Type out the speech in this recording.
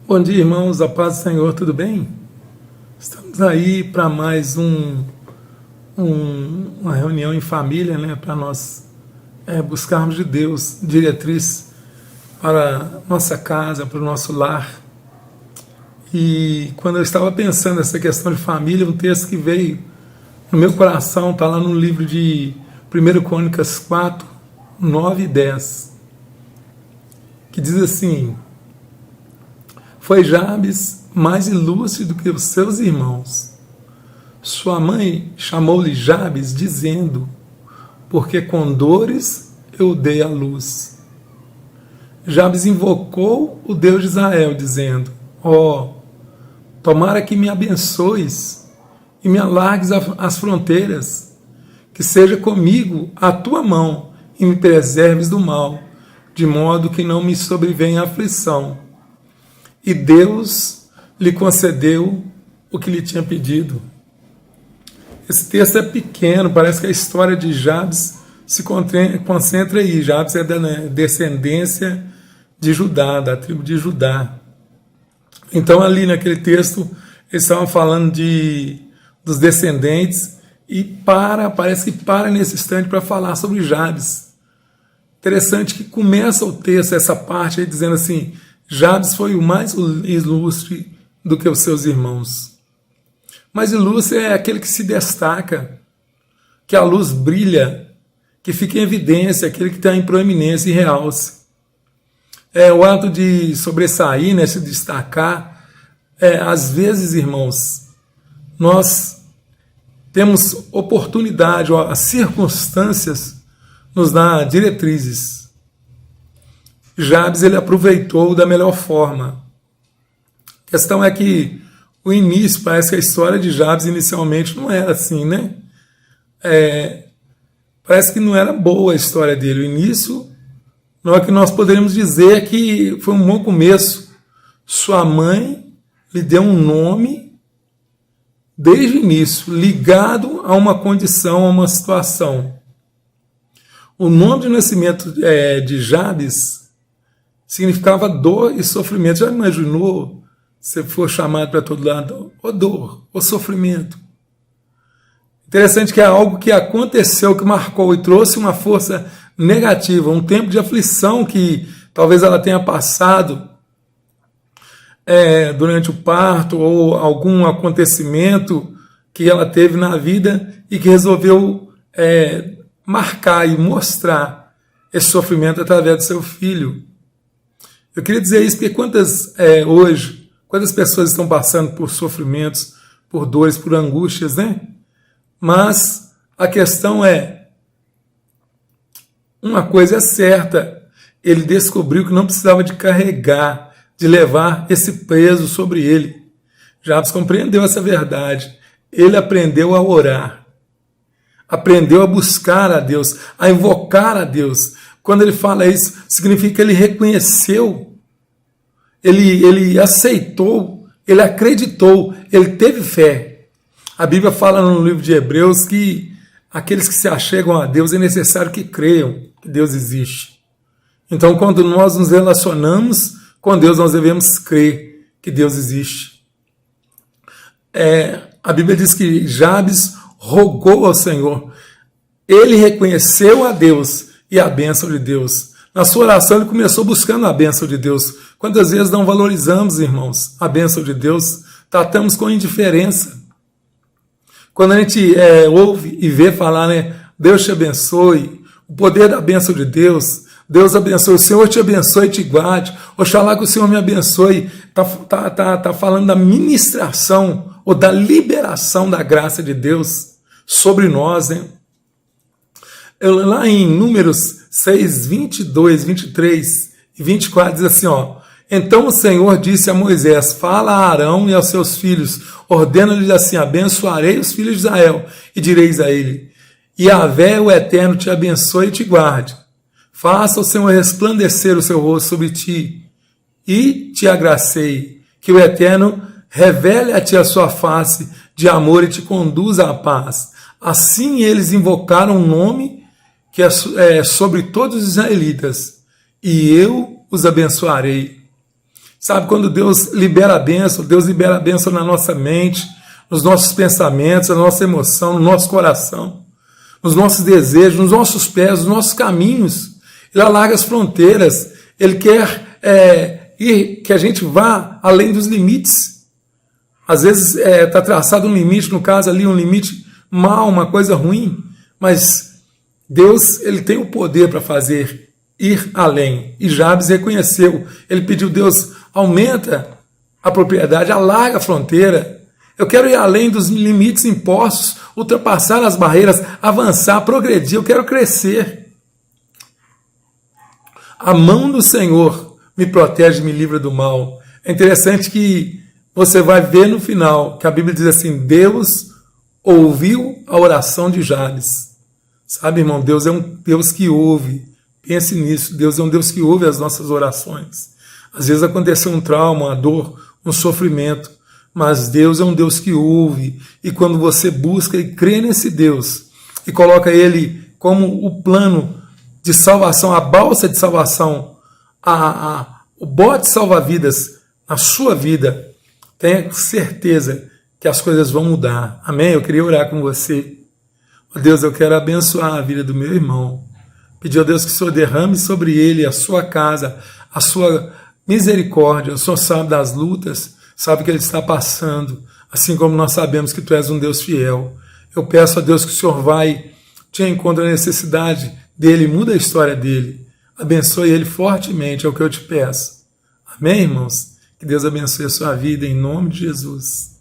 Bom dia, irmãos, a paz do Senhor, tudo bem? Estamos aí para mais uma reunião em família, né, para nós buscarmos de Deus diretriz para nossa casa, para o nosso lar. E quando eu estava pensando nessa questão de família, um texto que veio no meu coração está lá no livro de 1 Crônicas 4, 9 e 10, que diz assim: foi Jabes mais ilustre do que os seus irmãos. Sua mãe chamou-lhe Jabes, dizendo: porque com dores eu dei à luz. Jabes invocou o Deus de Israel, dizendo: tomara que me abençoes e me alargues as fronteiras, que seja comigo a tua mão e me preserves do mal, de modo que não me sobrevenha aflição. E Deus lhe concedeu o que lhe tinha pedido. Esse texto é pequeno, parece que a história de Jabes se concentra aí. Jabes é da descendência de Judá, da tribo de Judá. Então ali naquele texto eles estavam falando dos descendentes e parece que para nesse instante para falar sobre Jabes. Interessante que começa o texto, essa parte aí, dizendo assim: Jabes foi o mais ilustre do que os seus irmãos. Mas ilustre é aquele que se destaca, que a luz brilha, que fica em evidência, aquele que está em proeminência e realce. O ato de sobressair, né, se destacar. Às vezes, irmãos, nós temos oportunidade, as circunstâncias nos dão diretrizes. Jabes ele aproveitou da melhor forma. A questão é que o início, parece que a história de Jabes inicialmente não era assim, né? Parece que não era boa a história dele. O início não é que nós poderíamos dizer que foi um bom começo. Sua mãe lhe deu um nome desde o início, ligado a uma condição, a uma situação. O nome de nascimento de Jabes significava dor e sofrimento. Já imaginou se for chamado para todo lado? Ô dor, ô sofrimento. Interessante que é algo que aconteceu, que marcou e trouxe uma força negativa, um tempo de aflição que talvez ela tenha passado durante o parto ou algum acontecimento que ela teve na vida e que resolveu marcar e mostrar esse sofrimento através do seu filho. Eu queria dizer isso porque quantas pessoas estão passando por sofrimentos, por dores, por angústias, né? Mas a questão uma coisa é certa, ele descobriu que não precisava de carregar, de levar esse peso sobre ele. Jabes compreendeu essa verdade. Ele aprendeu a orar, aprendeu a buscar a Deus, a invocar a Deus. Quando ele fala isso, significa que ele reconheceu, ele aceitou, ele acreditou, ele teve fé. A Bíblia fala no livro de Hebreus que aqueles que se achegam a Deus é necessário que creiam que Deus existe. Então, quando nós nos relacionamos com Deus, nós devemos crer que Deus existe. A Bíblia diz que Jabes rogou ao Senhor. Ele reconheceu a Deus e a bênção de Deus. Na sua oração, ele começou buscando a bênção de Deus. Quantas vezes não valorizamos, irmãos, a bênção de Deus? Tratamos com indiferença. Quando a gente ouve e vê falar, né, Deus te abençoe, o poder da bênção de Deus, Deus abençoe, o Senhor te abençoe e te guarde, oxalá que o Senhor me abençoe, tá falando da ministração ou da liberação da graça de Deus sobre nós, né? Lá em Números 6, 22, 23 e 24 diz assim, então o Senhor disse a Moisés: fala a Arão e aos seus filhos, ordena-lhes assim: abençoarei os filhos de Israel, e direis a ele: Yahvé, o Eterno, te abençoe e te guarde. Faça o Senhor resplandecer o seu rosto sobre ti, e te agraceie. Que o Eterno revele a ti a sua face de amor e te conduza à paz. Assim eles invocaram um nome que é sobre todos os israelitas, e eu os abençoarei. Sabe, quando Deus libera a bênção na nossa mente, nos nossos pensamentos, na nossa emoção, no nosso coração, nos nossos desejos, nos nossos pés, nos nossos caminhos. Ele alarga as fronteiras, Ele quer que a gente vá além dos limites. Às vezes está traçado um limite, no caso ali um limite mal, uma coisa ruim, mas Deus, Ele tem o poder para fazer ir além. E Jabes reconheceu, ele pediu: Deus, aumenta a propriedade, alarga a fronteira. Eu quero ir além dos limites impostos, ultrapassar as barreiras, avançar, progredir, eu quero crescer. A mão do Senhor me protege e me livra do mal. É interessante que você vai ver no final que a Bíblia diz assim: Deus ouviu a oração de Jabes. Sabe, irmão, Deus é um Deus que ouve. Pense nisso, Deus é um Deus que ouve as nossas orações. Às vezes aconteceu um trauma, uma dor, um sofrimento, mas Deus é um Deus que ouve. E quando você busca e crê nesse Deus e coloca Ele como o plano de salvação, a balsa de salvação, o bote salva-vidas na sua vida, tenha certeza que as coisas vão mudar. Amém? Eu queria orar com você. Ó Deus, eu quero abençoar a vida do meu irmão. Pedir a Deus que o Senhor derrame sobre ele, a sua casa, a sua misericórdia. O Senhor sabe das lutas, sabe que ele está passando, assim como nós sabemos que Tu és um Deus fiel. Eu peço a Deus que o Senhor vai te encontre a necessidade dele, muda a história dele. Abençoe ele fortemente, é o que eu te peço. Amém, irmãos? Que Deus abençoe a sua vida, em nome de Jesus.